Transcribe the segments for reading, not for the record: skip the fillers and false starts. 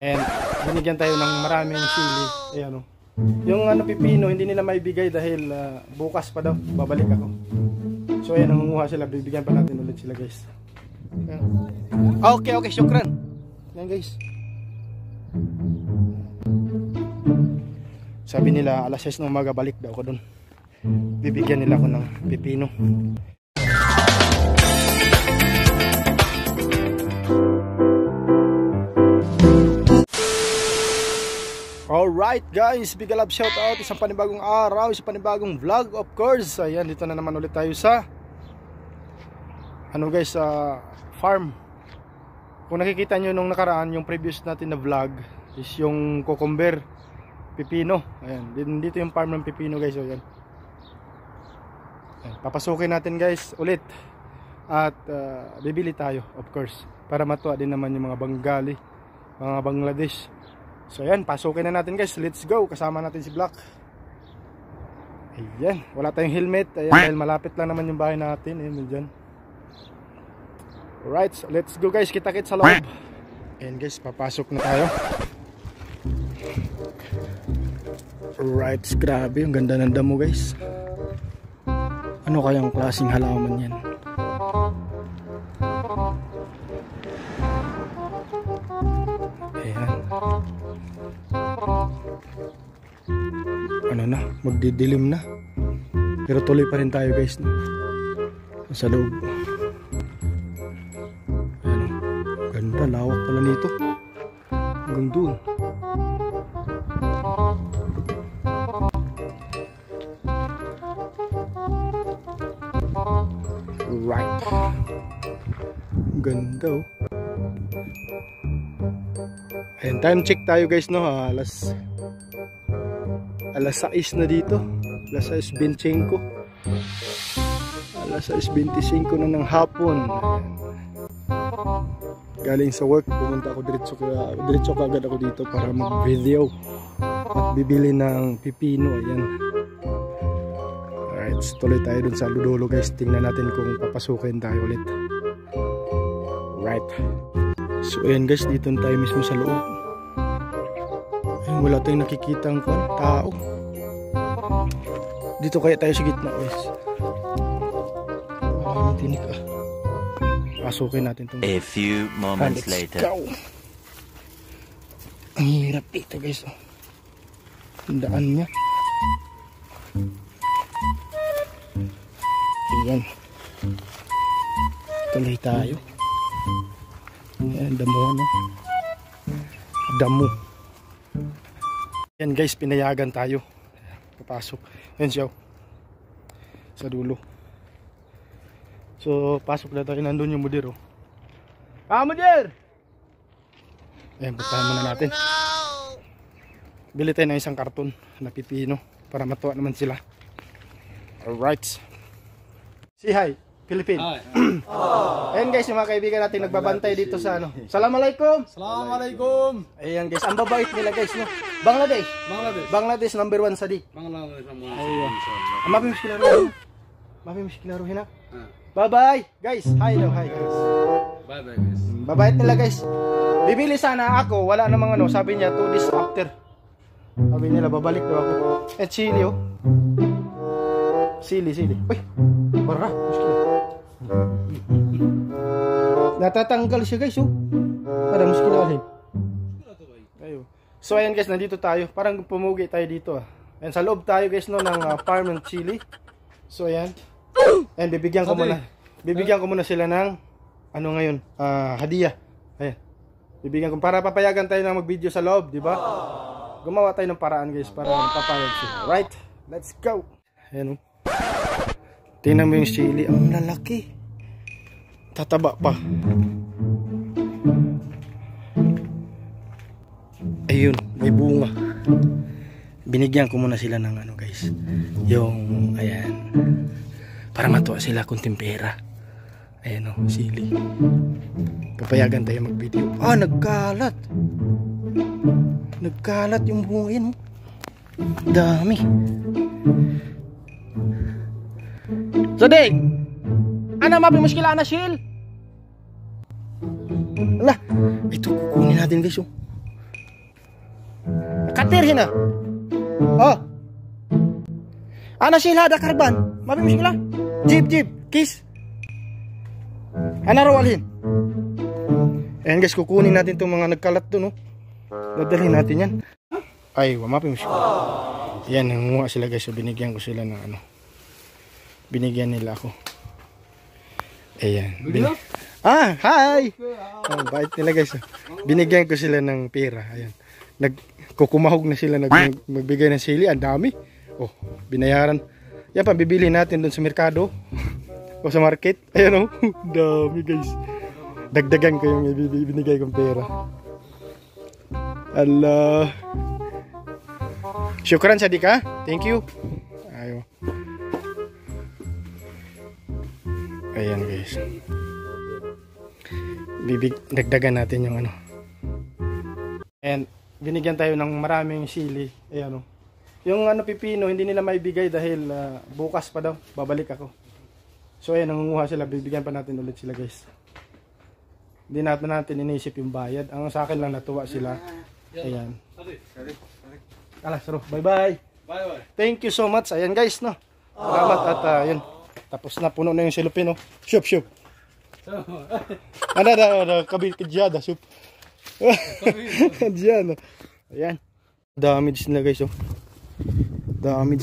And binigyan tayo ng maraming sili. Ayan o. Yung pipino, hindi nila maibigay dahil bukas pa daw, babalik ako. So ayan, nangunguha sila, bibigyan pa natin ulit sila guys. Okay, syukran. Yan guys. Sabi nila alas 6 ng umaga balik daw ako doon. Bibigyan nila ako ng pipino. Alright guys, big love shout out, isang panibagong araw, isang panibagong vlog of course. Ayan, dito na naman ulit tayo sa farm. Kung nakikita nyo nung nakaraan, yung previous natin na vlog is yung cucumber, pipino. Ayan, dito yung farm ng pipino guys. Ayan, papasukin natin guys ulit. At bibili tayo of course, para matuwa din naman yung mga Bengali, mga Bangladesh. So ayan, pasukin na natin guys, let's go. Kasama natin si Black. Ayan, wala tayong helmet. Ayan, dahil malapit lang naman yung bahay natin. Ayan, dyan. Alright, so let's go guys, kita-kits sa loob. Ayan guys, papasok na tayo. Alright, grabe, ang ganda ng damo guys. Ano kayang klaseng halaman yan? Ayan. Ano na, magdidilim na. Pero tuloy pa rin tayo guys, no? Sa loob. Ayan, ganda, lawak pala nito. Hanggang doon. Right. Ganda oh. Ayan, time check tayo guys, no? Alas 6 na dito. Alas 6:25. Alas 6:25 na ng hapon. Ayan. Galing sa work, pumunta ako diretso kagad ako dito para mag-video at bibili ng pipino. Ayan. Alright, tuloy tayo dun sa Ludolo guys. Tingnan natin kung papasukin tayo ulit. Right. So ayan guys, dito tayo mismo sa loob. Ayun, wala tayong nakikitang tao. Dito kaya tayo sa gitna guys. Tinik ah. Pasukin natin itong. A few moments later. Go. Ang hirap dito guys. Ang daan niya. Ayan. Tuloy tayo. Ayan, damo ano. Damo. Ayan guys, pinayagan tayo. Papasok. Ayan siya. Sa dulo. So, pasok na tayo. Nandun yung mudir oh. Mudir! Ayan, puntahan muna natin. Bili tayo ng isang karton na pipino para matuwa naman sila. Alright. Say hi, Philippine. Hi. Ayan guys, yung mga kaibigan natin nagbabantay dito sa ano. Assalamualaikum. Assalamualaikum. Ayan guys, ang babait nila guys, no. Bangladesh number 1 sa di. Bangladesh number 1. Ayun. Mapi na. Bye bye guys. Hi daw, hi guys. Bye bye guys. Babait nila guys. Bibili sana ako, wala namang ano, sabi niya 2 days after. Sabi nila babalik daw ako. Chili oh. Sili. Uy. Bara, muskila. Natatanggal siya guys oh. Para muskila ulit. Ayun. So ayan guys, nandito tayo. Parang pumugi tayo dito ah. Ayan, sa loob tayo guys no ng farm ng chili. So ayan. And bibigyan ko muna sila ng ano ngayon, hadiah. Ayan. Bibigyan ko para papayagan tayo na mag-video sa loob, di ba? Gumawa tayo ng paraan guys para papayag sila. Right? Let's go. Ayan oh. Tingnan mo yung chili, ang lalaki. Tataba pa. Ayun, may bunga. Binigyan ko muna sila ng ano guys. Yung, ayan. Para matuwa sila kung tempera. Ayan o, sili. Papayagan tayo mag-video. Nagkalat. Nagkalat yung bunga yun. Dami. Sadik! Ano mapi muskila na Shil? Ala, ito kukunin natin guys oh. katirhin na. Oh. Ana sila ada karban. Mabi muskila. Jeep, kiss. Ana rawalhin. Ayan guys, kukunin natin itong mga nagkalat doon, no? Dadalhin natin yan. Ay, mapi muskila. Yan, nangunguha sila guys. So, binigyan ko sila ng ano. Binigyan nila ako. Ayan. Hi! Oh, bait nila guys. Binigyan ko sila ng pera. Ayan. Nagkukumahog na sila. Magbigay ng sili. Ang dami. Oh, binayaran. Yan pa, bibili natin doon sa merkado. O sa market. Ayan oh. Dami guys. Dagdagan ko yung binigay kong pera. Allah. Syukran Sadika. Thank you. Ayo. Ayan guys. Dagdagan natin yung ano. And binigyan tayo ng maraming sili. Ayan o. Yung ano pipino hindi nila maibigay dahil bukas pa daw babalik ako. So ayan, nangunguha sila. Bibigyan pa natin ulit sila guys. Hindi natin inisip yung bayad. Ang sa akin lang natuwa sila. Ayan. Alas, bye bye. Thank you so much. Ayan guys, no. Salamat at yun. Tapos na, puno na yung silupin, no. Shoop. Ada kabit kejada, shoop. Diyan. Ayan. Damage nila guys, oh. Dami.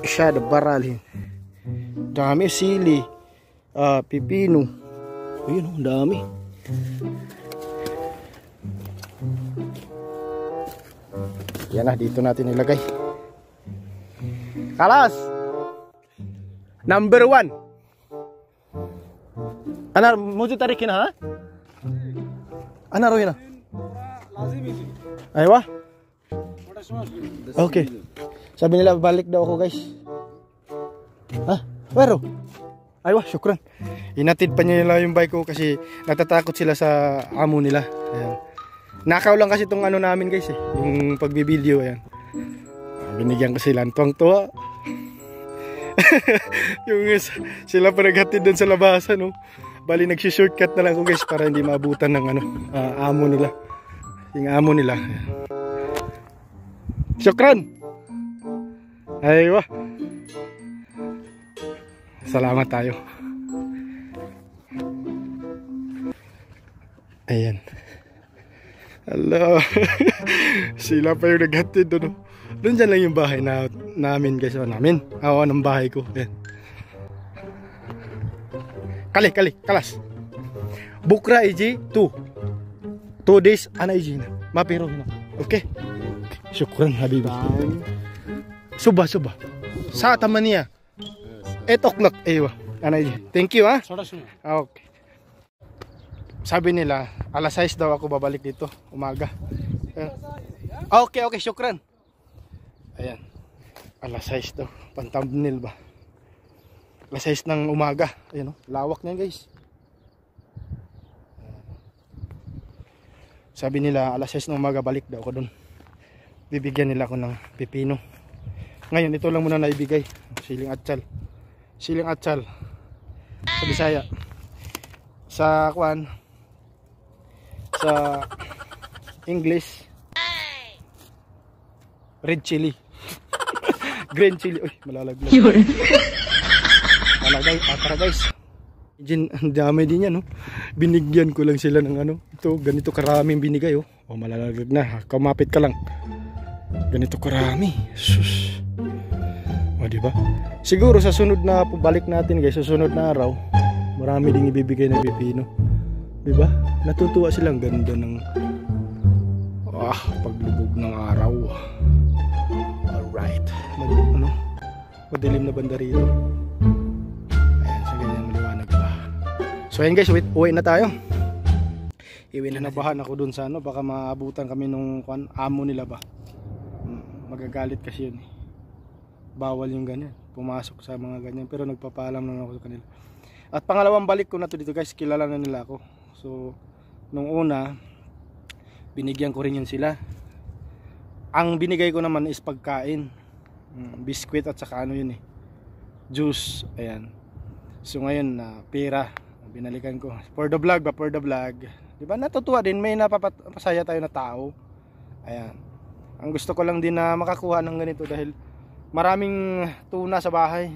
Siya baralhin. Dami sili. Pipino. Ayun, oh, dami. Yan na, dito natin ilagay. Kalas! Number 1. Ana, mujo tarikin ha? Ana rohina. Aywa? Okay. Sabi nila balik daw ako guys. Ha? Pero? Aywa, syukran. Inatid pa nila yung bike ko kasi natatakot sila sa amo nila. Ayan. Nakaw lang kasi itong ano namin guys eh. Yung pagbibideo ayan. Binigyan ko sila. Tuwang-tuwa. Yung sila pa naghatid doon sa labasan, no? Bali nagsi-shortcut na lang ko guys para hindi maabutan ng ano, amo nila. Yung amo nila. Syukran. Aywa. Salamat tayo. Ayan. Hello. Sila pa yung naghatid doon. Doon dyan lang yung bahay namin guys. Namin. Awa ng bahay ko. Ayan. Kali, kalas. Bukra iji 2 days ana iji na. Mapiro na. Okay. Syukran habibi. Suba. Sa tamaniya. 8 o'clock. Aywa. Ana iji. Thank you ha. Okay. Sabi nila, alas 6 daw ako babalik dito. Umaga. Okay. Syukran. Ayan. Alas 6 daw. Pan-thumbnail ba? Alas 6 ng umaga. Ayan o. Lawak niyan guys. Sabi nila alas 6 ng umaga balik daw ako doon. Bibigyan nila ako ng pipino. Ngayon ito lang muna naibigay. Siling atsal. Sa Bisaya. Sa kwan. Sa English. Red chili. Green chili. Uy, malalaglag. Malagay, tara guys. Ang dami din yan, no? Binigyan ko lang sila ng ano. Ito, ganito karaming binigay, oh. Oh, malalaglag na. Kumapit ka lang. Ganito karami. Sus. O, diba? Siguro sa sunod na balik natin, guys, sa sunod na araw, marami ding ibibigay ng pipino. Diba? Natutuwa silang ganda ng paglubog ng araw. Alright. Madilim na banda rito. Ayan, sa ganyan maliwanag pa. So ayan guys, uwi na tayo. Iwi na nabahan ako dun sa ano, baka maabutan kami nung amo nila ba. Magagalit kasi yun. Bawal yung ganyan, pumasok sa mga ganyan. Pero nagpapaalam naman ako sa kanila. At pangalawang balik ko na to dito guys, kilala na nila ako. So nung una, binigyan ko rin yun sila. Ang binigay ko naman is pagkain, biskwit at saka ano yun juice. Ayan. So ngayon pera binalikan ko for the vlog, Di ba? Natutuwa din, may napapasaya tayo na tao. Ayan. Ang gusto ko lang din na makakuha ng ganito dahil maraming tuna sa bahay.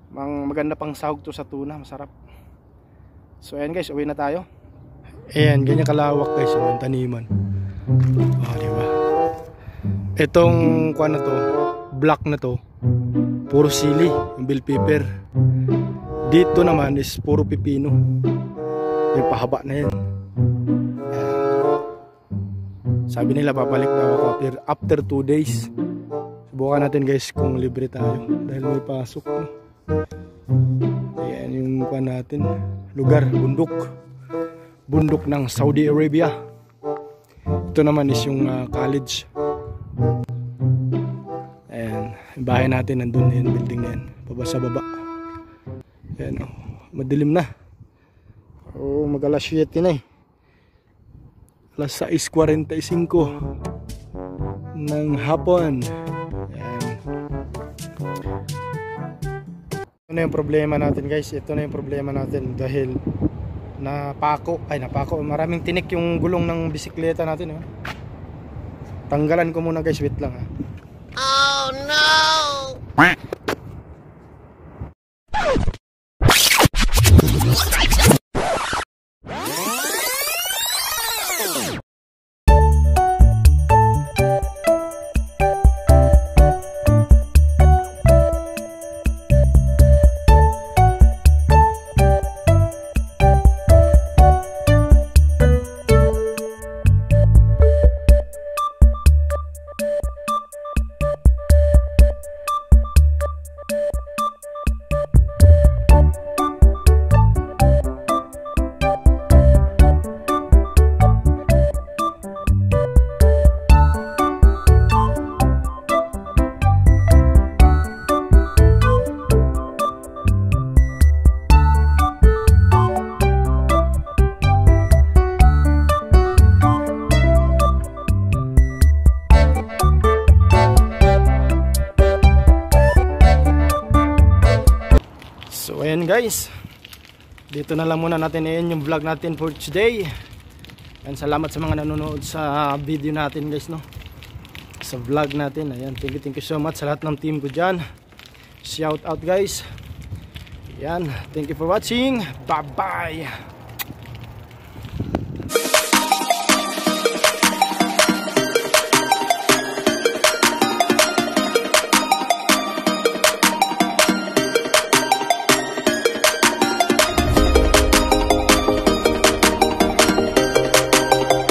Maganda pang sahog to sa tuna, masarap. So ayan guys, uwi na tayo. Ayan, ganyan kalawak guys, yung taniman. Di ba? Itong kuha na to, black na to, puro sili, yung bell pepper. Dito naman is puro pipino. Yung pahaba na yan. Sabi nila babalik daw ako after 2 days. Subukan natin guys kung libre tayo dahil may pasok. Ayan yung kuha natin. Lugar, bundok ng Saudi Arabia. Ito naman is yung college. Ayan, yung bahay natin nandun na yan, building na yan, baba sa baba. Ayan, madilim na. Mag-alas 7 na eh. Alas 6:45 ng hapon. Ayan. Ito na yung problema natin guys. Ito na yung problema natin dahil napako. Maraming tinik yung gulong ng bisikleta natin. Tanggalan ko muna guys. Wait lang ha. Oh no! So ayan guys, dito na lang muna natin yung vlog natin for today. And salamat sa mga nanonood sa video natin guys, no, sa vlog natin. Ayan, thank you so much sa lahat ng team ko dyan. Shout out guys. Ayan, thank you for watching. Bye bye.